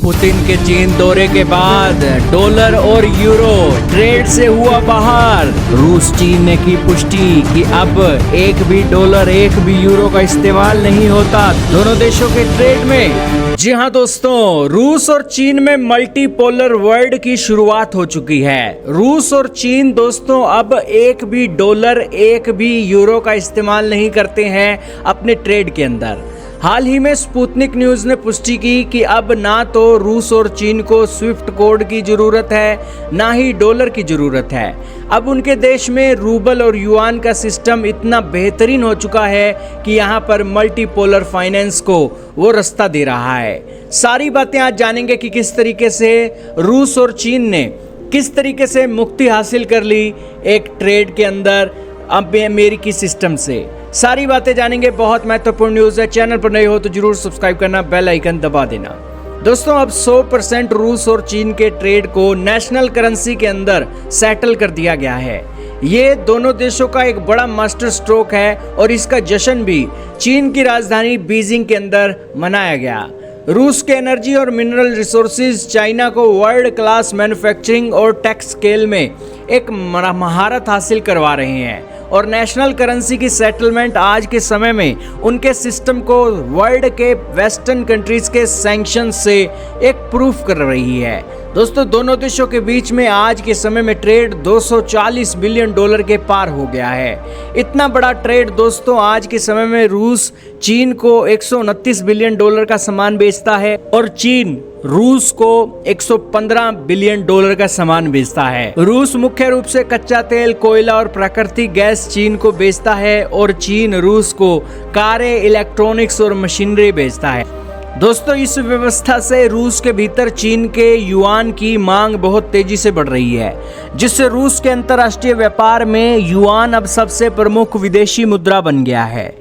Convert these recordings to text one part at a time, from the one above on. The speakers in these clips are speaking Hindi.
पुतिन के चीन दौरे के बाद डॉलर और यूरो ट्रेड से हुआ बाहर। रूस चीन ने की पुष्टि कि अब एक भी डॉलर एक भी यूरो का इस्तेमाल नहीं होता दोनों देशों के ट्रेड में। जी हाँ दोस्तों, रूस और चीन में मल्टीपोलर वर्ल्ड की शुरुआत हो चुकी है। रूस और चीन दोस्तों अब एक भी डॉलर एक भी यूरो का इस्तेमाल नहीं करते हैं अपने ट्रेड के अंदर। हाल ही में स्पुतनिक न्यूज ने पुष्टि की कि अब ना तो रूस और चीन को स्विफ्ट कोड की जरूरत है, ना ही डॉलर की जरूरत है। अब उनके देश में रूबल और युआन का सिस्टम इतना बेहतरीन हो चुका है कि यहाँ पर मल्टीपोलर फाइनेंस को वो रास्ता दे रहा है। सारी बातें आज जानेंगे कि किस तरीके से रूस और चीन ने किस तरीके से मुक्ति हासिल कर ली एक ट्रेड के अंदर अब अमेरिकी सिस्टम से। सारी बातें जानेंगे। बहुत महत्वपूर्ण न्यूज़ है। चैनल पर नए हो तो जरूर सब्सक्राइब करना, बेल आइकन दबा देना। दोस्तों अब 100% रूस और चीन के ट्रेड को नेशनल करेंसी के अंदर सेटल कर दिया गया है। ये दोनों देशों का एक बड़ा मास्टर स्ट्रोक है और इसका जश्न भी चीन की राजधानी बीजिंग के अंदर मनाया गया। रूस के एनर्जी और मिनरल रिसोर्सेज चाइना को वर्ल्ड क्लास मैन्युफैक्चरिंग और टेक स्केल में एक महारत हासिल करवा रहे हैं और नेशनल करेंसी की सेटलमेंट आज के समय में उनके सिस्टम को वर्ल्ड के वेस्टर्न कंट्रीज के सैंक्शन से एक प्रूफ कर रही है। दोस्तों दोनों देशों के बीच में आज के समय में ट्रेड 240 बिलियन डॉलर के पार हो गया है। इतना बड़ा ट्रेड दोस्तों आज के समय में रूस चीन को 129 बिलियन डॉलर का सामान बेचता है और चीन रूस को 115 बिलियन डॉलर का सामान बेचता है। रूस मुख्य रूप से कच्चा तेल, कोयला और प्राकृतिक गैस चीन को बेचता है और चीन रूस को कारें, इलेक्ट्रॉनिक्स और मशीनरी बेचता है। दोस्तों इस व्यवस्था से रूस के भीतर चीन के युआन की मांग बहुत तेजी से बढ़ रही है, जिससे रूस के अंतर्राष्ट्रीय व्यापार में युआन अब सबसे प्रमुख विदेशी मुद्रा बन गया है।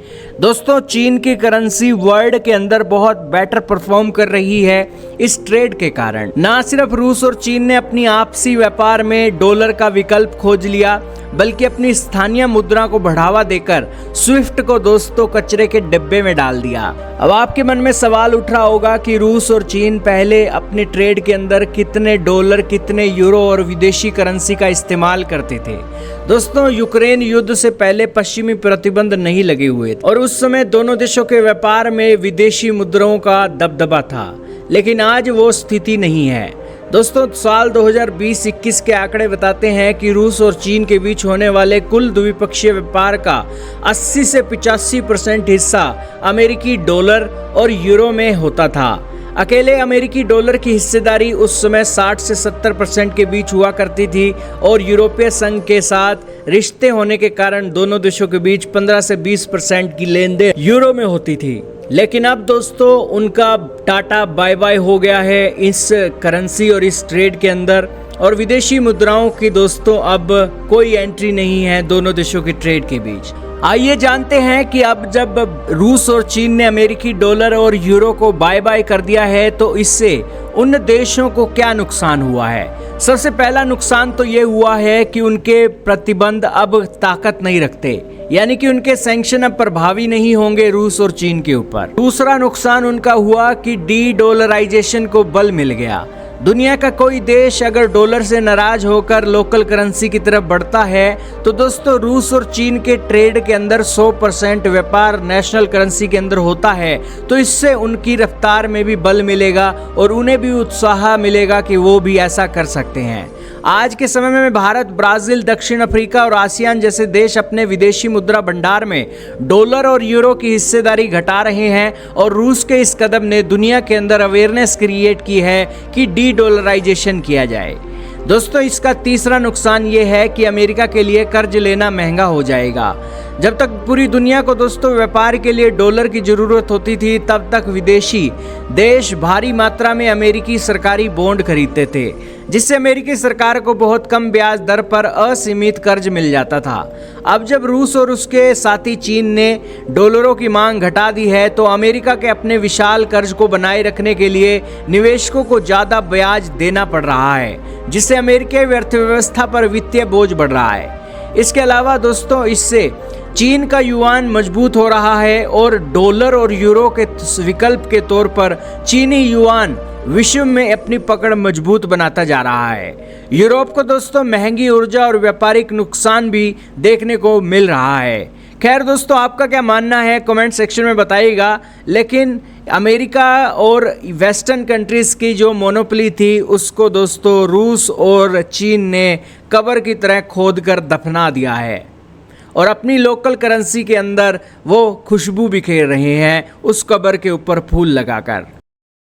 दोस्तों चीन की करेंसी वर्ल्ड के अंदर बहुत बेटर परफॉर्म कर रही है इस ट्रेड के कारण। ना सिर्फ रूस और चीन ने अपनी आपसी व्यापार में डॉलर का विकल्प खोज लिया, बल्कि अपनी स्थानीय मुद्रा को बढ़ावा देकर स्विफ्ट को दोस्तों कचरे के डिब्बे में डाल दिया। अब आपके मन में सवाल उठ रहा होगा कि रूस और चीन पहले अपने ट्रेड के अंदर कितने डॉलर, कितने यूरो और विदेशी करेंसी का इस्तेमाल करते थे। दोस्तों यूक्रेन युद्ध से पहले पश्चिमी प्रतिबंध नहीं लगे हुए थे और उस समय दोनों देशों के व्यापार में विदेशी मुद्राओं का दबदबा था, लेकिन आज वो स्थिति नहीं है। दोस्तों साल 2020-21 के आंकड़े बताते हैं कि रूस और चीन के बीच होने वाले कुल द्विपक्षीय व्यापार का 80 से 85% हिस्सा अमेरिकी डॉलर और यूरो में होता था। अकेले अमेरिकी डॉलर की हिस्सेदारी उस समय 60 से 70% के बीच हुआ करती थी और यूरोपीय संघ के साथ रिश्ते होने के कारण दोनों देशों के बीच 15 से 20% की लेनदेन यूरो में होती थी। लेकिन अब दोस्तों उनका टाटा बाय बाय हो गया है इस करेंसी और इस ट्रेड के अंदर, और विदेशी मुद्राओं की दोस्तों अब कोई एंट्री नहीं है दोनों देशों के ट्रेड के बीच। आइए जानते हैं कि अब जब रूस और चीन ने अमेरिकी डॉलर और यूरो को बाय बाय कर दिया है तो इससे उन देशों को क्या नुकसान हुआ है। सबसे पहला नुकसान तो ये हुआ है कि उनके प्रतिबंध अब ताकत नहीं रखते, यानी कि उनके सैंक्शन अब प्रभावी नहीं होंगे रूस और चीन के ऊपर। दूसरा नुकसान उनका हुआ कि डी डॉलराइजेशन को बल मिल गया। दुनिया का कोई देश अगर डॉलर से नाराज होकर लोकल करेंसी की तरफ बढ़ता है तो दोस्तों रूस और चीन के ट्रेड के अंदर 100% व्यापार नेशनल करेंसी के अंदर होता है, तो इससे उनकी रफ्तार में भी बल मिलेगा और उन्हें भी उत्साह मिलेगा कि वो भी ऐसा कर सकते हैं। आज के समय में भारत, ब्राजील, दक्षिण अफ्रीका और आसियान जैसे देश अपने विदेशी मुद्रा भंडार में डॉलर और यूरो की हिस्सेदारी घटा रहे हैं और रूस के इस कदम ने दुनिया के अंदर अवेयरनेस क्रिएट की है कि डी डॉलराइजेशन किया जाए। दोस्तों इसका तीसरा नुकसान ये है कि अमेरिका के लिए कर्ज लेना महंगा हो जाएगा। जब तक पूरी दुनिया को दोस्तों व्यापार के लिए डॉलर की जरूरत होती थी, तब तक विदेशी देश भारी मात्रा में अमेरिकी सरकारी बॉन्ड खरीदते थे, जिससे अमेरिकी सरकार को बहुत कम ब्याज दर पर असीमित कर्ज मिल जाता था। अब जब रूस और उसके साथी चीन ने डॉलरों की मांग घटा दी है तो अमेरिका के अपने विशाल कर्ज को बनाए रखने के लिए निवेशकों को ज़्यादा ब्याज देना पड़ रहा है, जिससे अमेरिकी अर्थव्यवस्था पर वित्तीय बोझ बढ़ रहा है। इसके अलावा दोस्तों इससे चीन का युआन मजबूत हो रहा है और डॉलर और यूरो के विकल्प के तौर पर चीनी युआन विश्व में अपनी पकड़ मजबूत बनाता जा रहा है। यूरोप को दोस्तों महंगी ऊर्जा और व्यापारिक नुकसान भी देखने को मिल रहा है। खैर दोस्तों, आपका क्या मानना है कमेंट सेक्शन में बताइएगा। लेकिन अमेरिका और वेस्टर्न कंट्रीज़ की जो मोनोपोली थी उसको दोस्तों रूस और चीन ने कब्र की तरह खोद कर दफना दिया है और अपनी लोकल करेंसी के अंदर वो खुशबू बिखेर रहे हैं उस कब्र के ऊपर फूल लगाकर।